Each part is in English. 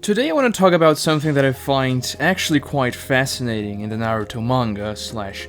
Today I want to talk about something that I find actually quite fascinating in the Naruto manga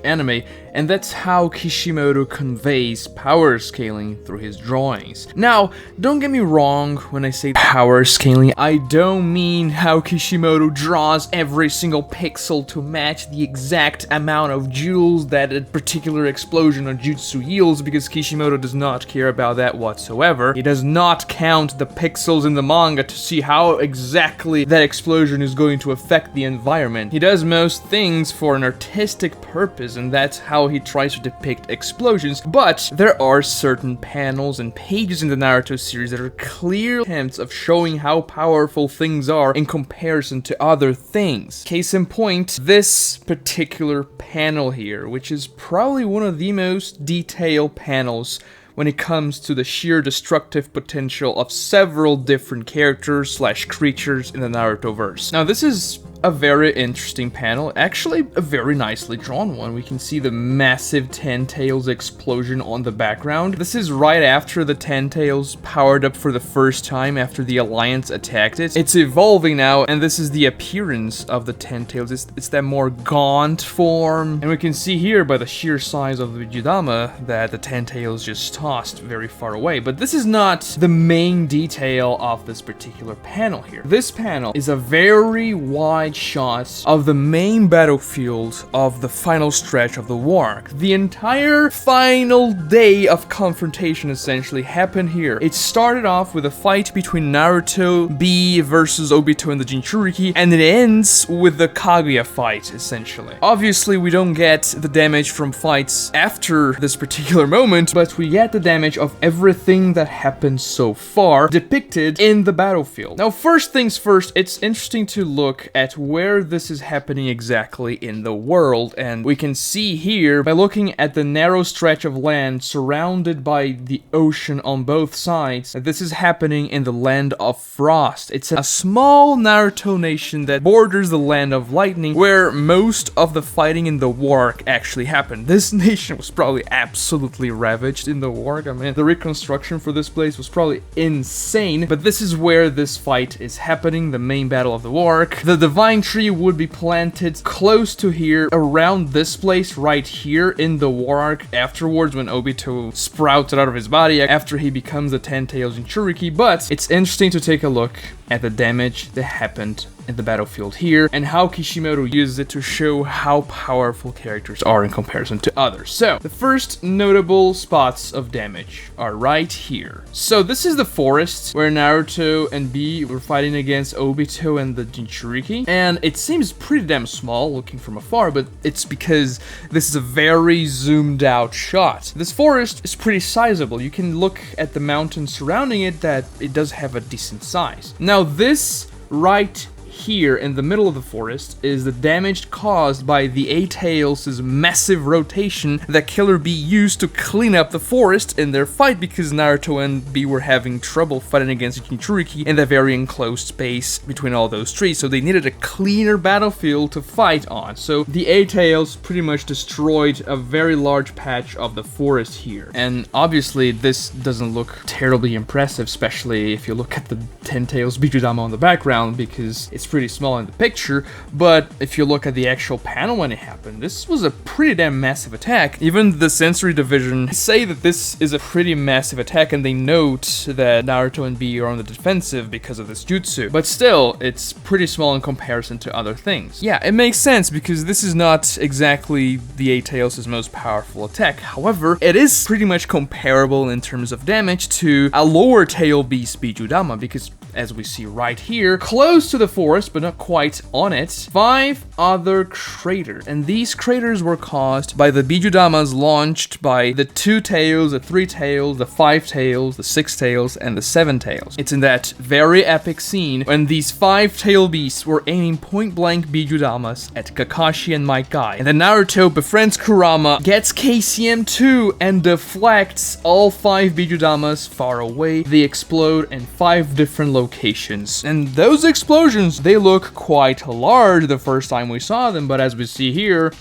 / anime, and that's how Kishimoto conveys power scaling through his drawings. Now, don't get me wrong when I say power scaling, I don't mean how Kishimoto draws every single pixel to match the exact amount of joules that a particular explosion or jutsu yields, because Kishimoto does not care about that whatsoever. He does not count the pixels in the manga to see how exactly that explosion is going to affect the environment. He does most things for an artistic purpose, and that's how he tries to depict explosions, but there are certain panels and pages in the Naruto series that are clear attempts of showing how powerful things are in comparison to other things. Case in point, this particular panel here, which is probably one of the most detailed panels when it comes to the sheer destructive potential of several different characters / creatures in the Naruto-verse. Now, this is a very interesting panel, actually a very nicely drawn one. We can see the massive Ten Tails explosion on the background. This is right after the Ten Tails powered up for the first time after the Alliance attacked it. It's evolving now, and this is the appearance of the Ten Tails. It's that more gaunt form, and we can see here by the sheer size of the Bijuudama that the Ten Tails just tossed very far away. But this is not the main detail of this particular panel here. This panel is a very wide shots of the main battlefield of the final stretch of the war arc. The entire final day of confrontation essentially happened here. It started off with a fight between Naruto, B versus Obito and the Jinchuriki, and it ends with the Kaguya fight, essentially. Obviously, we don't get the damage from fights after this particular moment, but we get the damage of everything that happened so far depicted in the battlefield. Now, first things first, it's interesting to look at where this is happening exactly in the world, and we can see here by looking at the narrow stretch of land surrounded by the ocean on both sides that this is happening in the land of Frost. It's a small Naruto nation that borders the land of lightning, where most of the fighting in the war arc actually happened. This nation was probably absolutely ravaged in the war arc. I mean, the reconstruction for this place was probably insane, but this is where this fight is happening, the main battle of the war arc. The divine tree would be planted close to here, around this place right here in the war arc afterwards when Obito sprouted out of his body after he becomes the Ten Tails Jinchuriki. But it's interesting to take a look at the damage that happened in the battlefield here and how Kishimoto uses it to show how powerful characters are in comparison to others. So, the first notable spots of damage are right here. So, this is the forest where Naruto and B were fighting against Obito and the Jinchuriki, and it seems pretty damn small looking from afar, but it's because this is a very zoomed out shot. This forest is pretty sizable. You can look at the mountains surrounding it that it does have a decent size. Now, this right here in the middle of the forest is the damage caused by the A-Tails' massive rotation that Killer Bee used to clean up the forest in their fight, because Naruto and B were having trouble fighting against Jinchuriki in that very enclosed space between all those trees, so they needed a cleaner battlefield to fight on. So the A-Tails pretty much destroyed a very large patch of the forest here, and obviously this doesn't look terribly impressive, especially if you look at the Ten Tails Bijuudama on the background, because it's pretty small in the picture. But if you look at the actual panel when it happened, this was a pretty damn massive attack. Even the sensory division say that this is a pretty massive attack, and they note that Naruto and B are on the defensive because of this jutsu. But still, it's pretty small in comparison to other things. Yeah, it makes sense because this is not exactly the A-Tails' most powerful attack. However, it is pretty much comparable in terms of damage to a lower tail beast Bijuudama, because as we see right here, close to the forest, but not quite on it, 5 other craters. And these craters were caused by the Bijuudamas launched by the 2 tails, the 3 tails, the 5 tails, the 6 tails, and the 7 tails. It's in that very epic scene when these 5 tail beasts were aiming point-blank Bijuudamas at Kakashi and Might Guy. And then Naruto befriends Kurama, gets KCM2, and deflects all 5 Bijuudamas far away. They explode in 5 different locations. And those explosions, they look quite large the first time we saw them, but as we see here,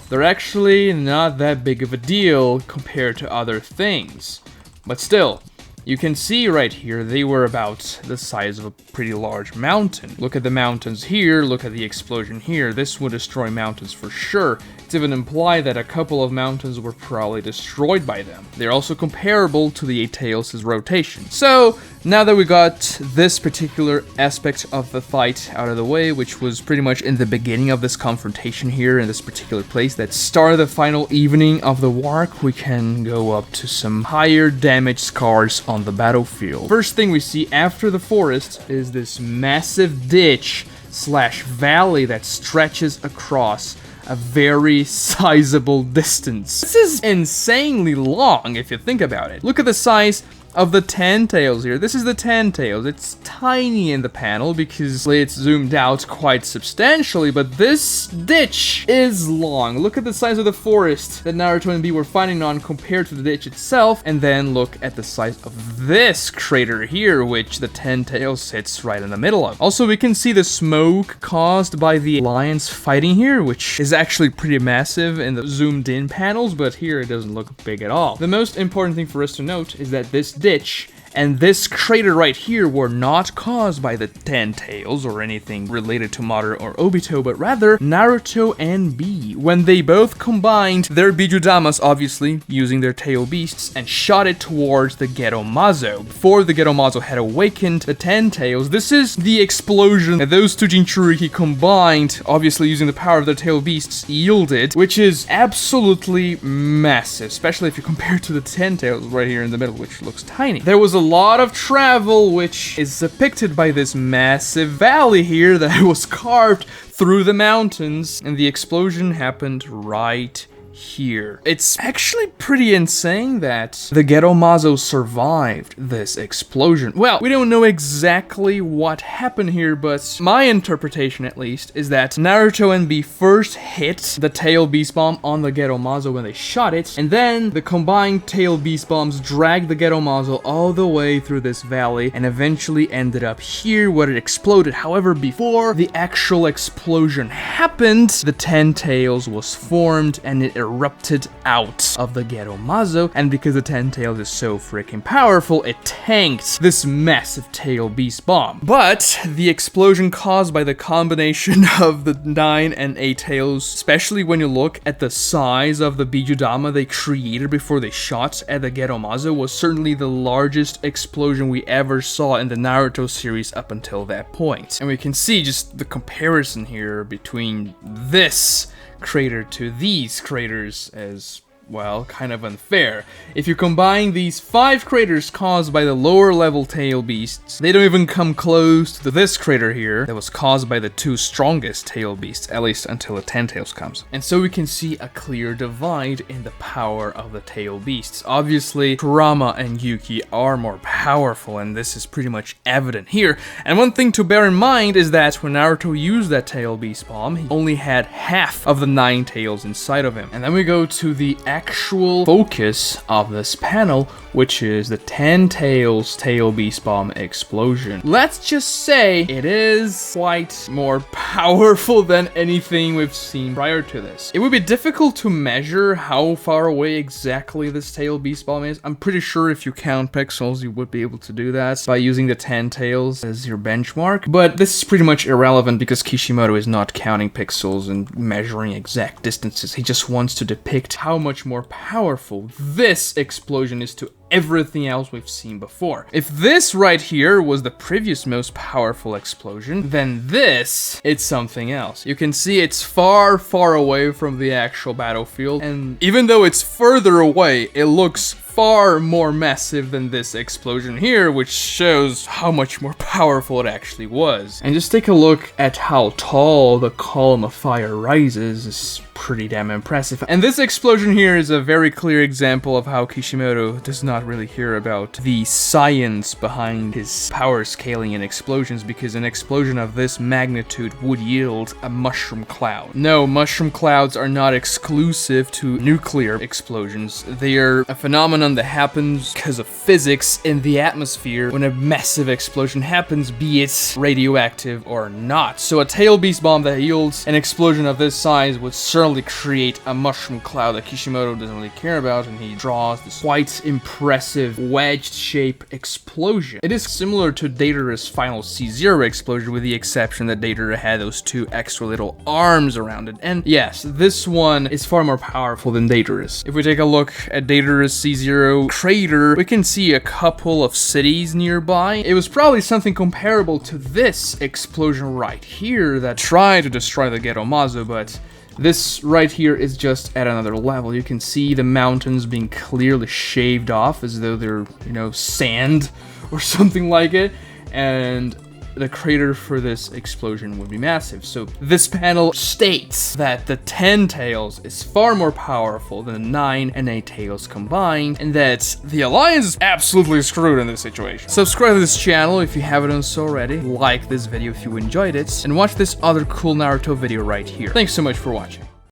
they're actually not that big of a deal compared to other things. But still, You can see right here, they were about the size of a pretty large mountain. Look at the mountains here, look at the explosion here. This would destroy mountains for sure. It's even implied that a couple of mountains were probably destroyed by them. They're also comparable to the Eight Tails' rotation. So, now that we got this particular aspect of the fight out of the way, which was pretty much in the beginning of this confrontation here in this particular place that started the final evening of the arc, we can go up to some higher damage scars on the battlefield. First thing we see after the forest is this massive ditch slash valley that stretches across a very sizable distance. This is insanely long if you think about it. Look at the size of the Ten Tails here. This is the Ten Tails. It's tiny in the panel because it's zoomed out quite substantially, but this ditch is long. Look at the size of the forest that Naruto and B were fighting on compared to the ditch itself, and then look at the size of this crater here, which the Ten Tails sits right in the middle of. Also, we can see the smoke caused by the lions fighting here, which is actually pretty massive in the zoomed in panels, but here it doesn't look big at all. The most important thing for us to note is that this ditch and this crater right here were not caused by the Ten Tails or anything related to Madara or Obito, but rather Naruto and B, when they both combined their Bijuudamas, obviously using their tail beasts, and shot it towards the Geromazo. Before the Geromazo had awakened the Ten Tails, this is the explosion that those two Jinchuriki combined, obviously using the power of their tail beasts, yielded, which is absolutely massive, especially if you compare it to the Ten Tails right here in the middle, which looks tiny. There was a lot of travel, which is depicted by this massive valley here that was carved through the mountains, and the explosion happened right here. It's actually pretty insane that the Geromazo survived this explosion. Well, we don't know exactly what happened here, but my interpretation, at least, is that Naruto and B first hit the tail beast bomb on the Geromazo when they shot it, and then the combined tail beast bombs dragged the Geromazo all the way through this valley and eventually ended up here where it exploded. However, before the actual explosion happened, the Ten Tails was formed and it erupted out of the Geromazo, and because the Ten Tails is so freaking powerful, it tanked this massive tail beast bomb. But the explosion caused by the combination of the 9 and 8 tails, especially when you look at the size of the Bijuudama they created before they shot at the Geromazo, was certainly the largest explosion we ever saw in the Naruto series up until that point. And we can see just the comparison here between this crater to these craters as, well, kind of unfair. If you combine these 5 craters caused by the lower level tail beasts, they don't even come close to this crater here that was caused by the 2 strongest tail beasts, at least until the Ten Tails comes. And so we can see a clear divide in the power of the tail beasts. Obviously, Kurama and Yuki are more powerful, and this is pretty much evident here. And one thing to bear in mind is that when Naruto used that tail beast bomb, he only had half of the 9 tails inside of him. And then we go to the actual focus of this panel, which is the Ten Tails Tail Beast Bomb explosion. Let's just say it is quite more powerful than anything we've seen prior to this. It would be difficult to measure how far away exactly this Tail Beast Bomb is. I'm pretty sure if you count pixels, you would be able to do that by using the 10 tails as your benchmark, but this is pretty much irrelevant because Kishimoto is not counting pixels and measuring exact distances. He just wants to depict how much more powerful this explosion is to everything else we've seen before. If this right here was the previous most powerful explosion, then this is something else. You can see it's far, far away from the actual battlefield, and even though it's further away, it looks far more massive than this explosion here, which shows how much more powerful it actually was. And just take a look at how tall the column of fire rises. It's pretty damn impressive. And this explosion here is a very clear example of how Kishimoto does not really hear about the science behind his power scaling in explosions, because an explosion of this magnitude would yield a mushroom cloud. No, mushroom clouds are not exclusive to nuclear explosions. They are a phenomenon phenomenon that happens because of physics in the atmosphere when a massive explosion happens, be it radioactive or not. So a tail beast bomb that yields an explosion of this size would certainly create a mushroom cloud that Kishimoto doesn't really care about, and he draws this quite impressive wedged shape explosion. It is similar to Datara's final C0 explosion, with the exception that Datara had those two extra little arms around it. And yes, this one is far more powerful than Datara's. If we take a look at Datara's C0 crater, we can see a couple of cities nearby. It was probably something comparable to this explosion right here that tried to destroy the Ghetto Mazo, but this right here is just at another level. You can see the mountains being clearly shaved off as though they're, you know, sand or something like it, and the crater for this explosion would be massive. So this panel states that the 10 tails is far more powerful than the 9 and 8 tails combined, and that the Alliance is absolutely screwed in this situation. Subscribe to this channel if you haven't done so already, like this video if you enjoyed it, and watch this other cool Naruto video right here. Thanks so much for watching.